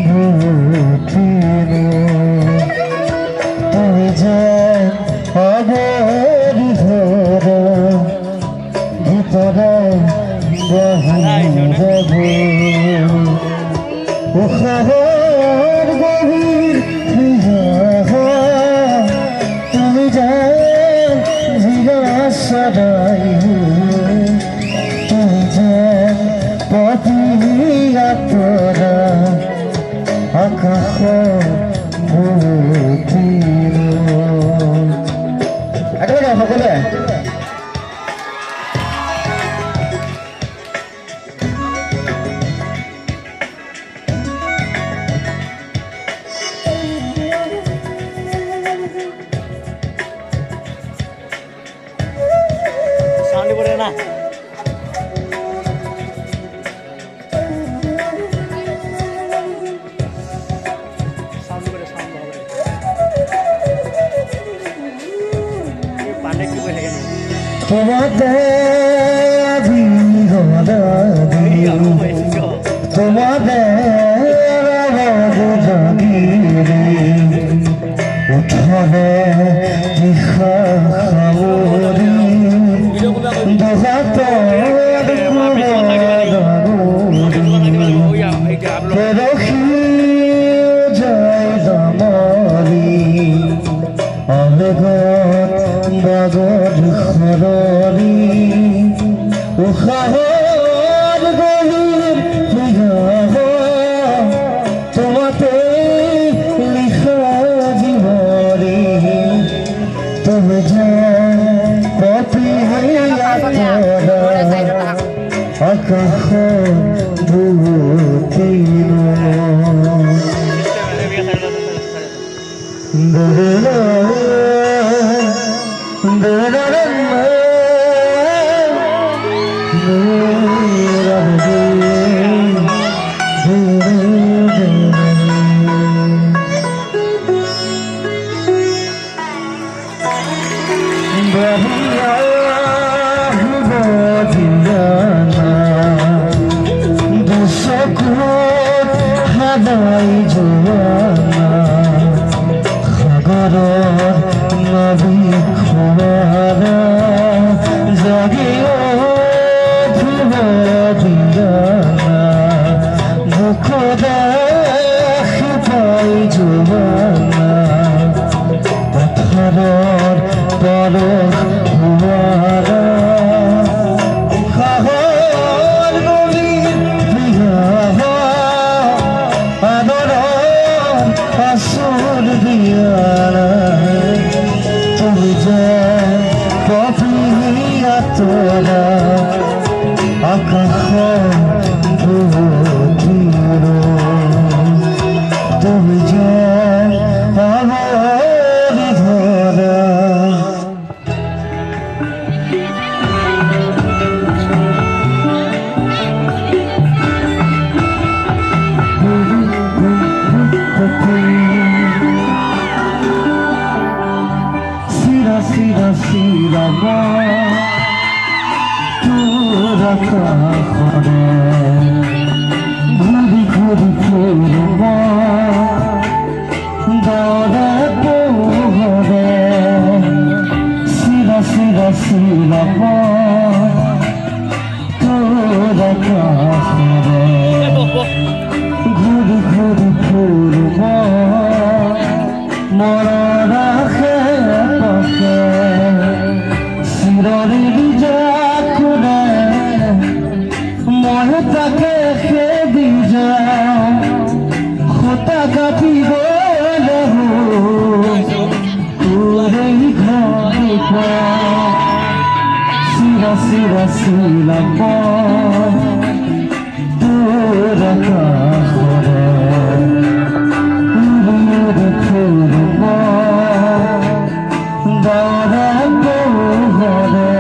ভূতিনো তুমি যে আগের ঘর ভিতরে উখার গভীর তুমি যান জিজ্ঞাসারাই তুমি যান পথিয়া তোরা আকাশ ভূতির একেবারে সকলে না তোমাদের উঠলে বাগর খররি উখার গভীর তোমাতে লিখা জীবরে তুমি আকাশ ভূতির হাদাই জোয়ানা সাগর নদী খোয়ারা জাগিও দিয়ানা মুখ দেখি পাই জোয়ানা পথরের পরশ হুয়ারা তুমি যে পথিয়া তোরা আকাশ ভূতির তুমি যে আমার ধরা সিরা তোরা কাখরে ঘুরি ঘুরি ফিরব দরে পোহরে সিরা তোরা কাখরে ঘুরি ঘুরি ফিরব মরা রাখে পথে শিররির যাকুরে মনে তাকে খেদি যাও খোতা কাটি গলে তোরেই ঘরে শিলাম তোরা কাখরে ফুলব দরে পোহরে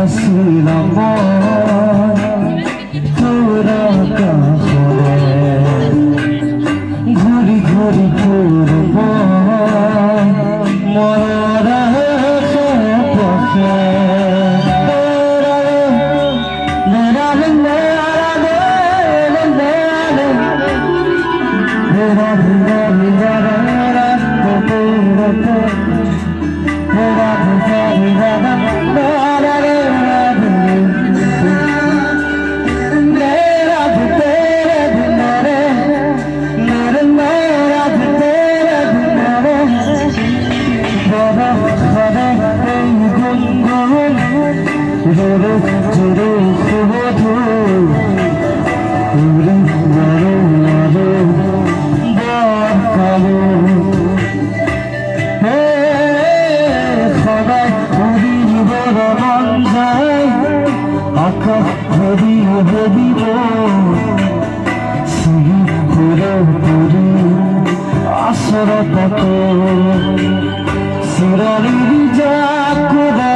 শিলাম তোরা কাখরে ঘুরি ঘুরি ফুলব মরা পথে পুরি বড় কালো হে সদায় পুরি বড় মন যায় আকাশ ভরি ভরিব সিঁড়ি পুরোপুরি আসর কত শিরালির যাকুরা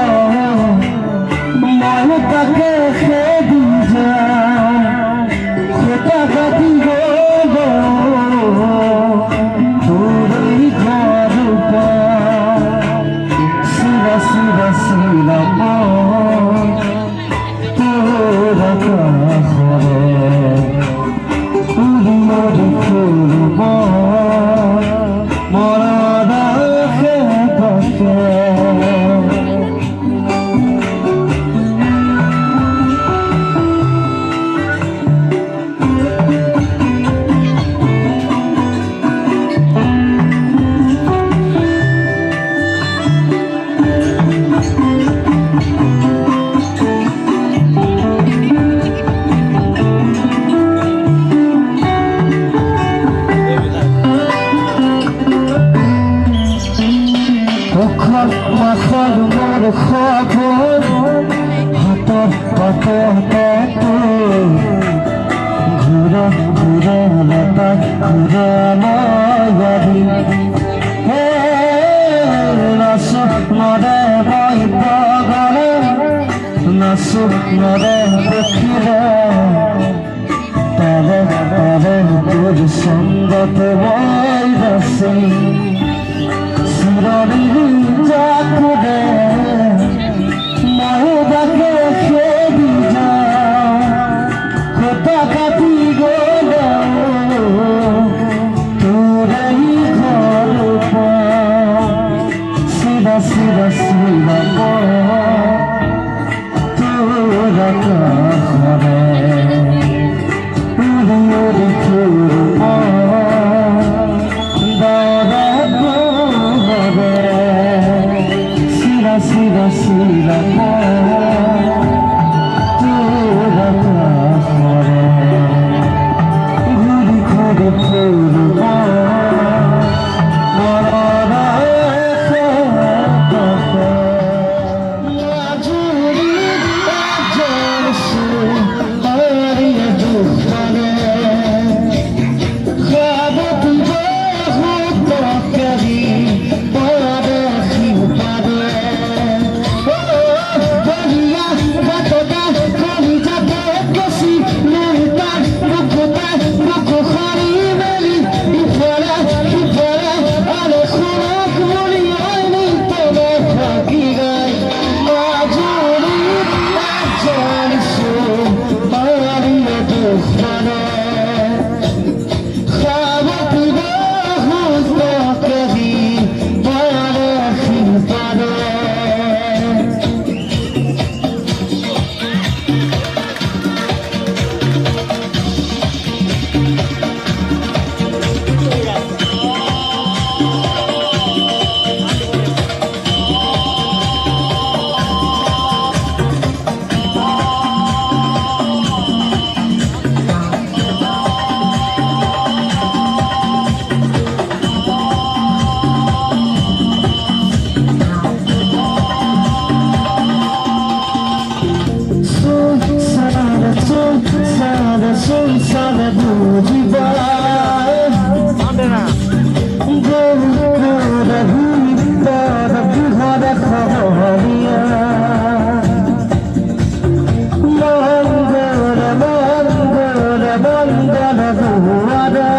ময় তাকে খেদি যায় সেটা কাটি গেল তোরই ঘর শিরা শিরা শিরাম তোর কাহরে উড়ি মরি ফুলব মরা রাখে কাছে মাখর মোর খবর হাতর পাত ঘুরা ঘুরা লতা ঘুরা মায়াবি হে নাস নরে বই পাগলে নাস নরে দেখিলে তবে তবে তোর সঙ্গত বই রসি শিরালির যাকুরে ময়দাকে খেদি যায় কোথা কাটি গেল তোরই ঘর শিরা শিরা শিরা তোর কাহরে উড়ি উড়ি ফুলব শিরা শিরা শিরা তোর কাহরে ঘুরি ঘুরি ফুলব সংসারে বুঝিবা গৌরে ভিতর ঘরে খবরিয়া মঙ্গরে মঙ্গরে মঙ্গল দুয়ারে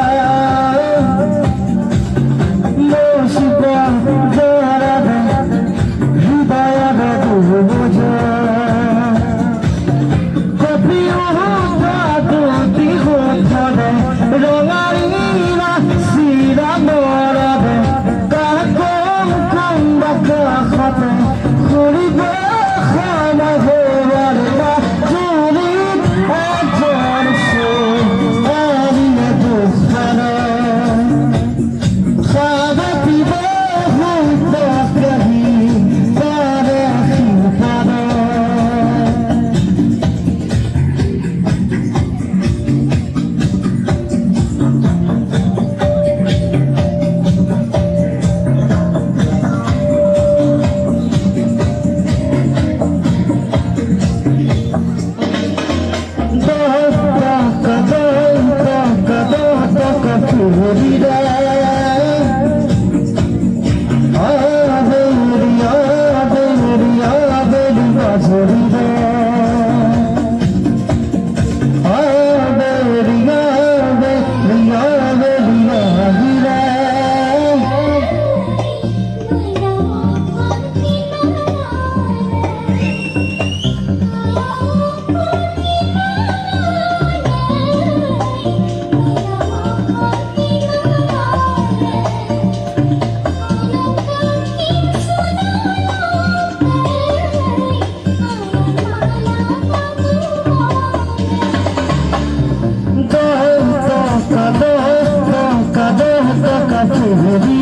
মসিবা জরে হৃদয়ে বুঝে রঙারিরা শিরা মরাবে কাকম কম্বা কাখতে করিব খানা হবার না চুরি একজন সে রাখে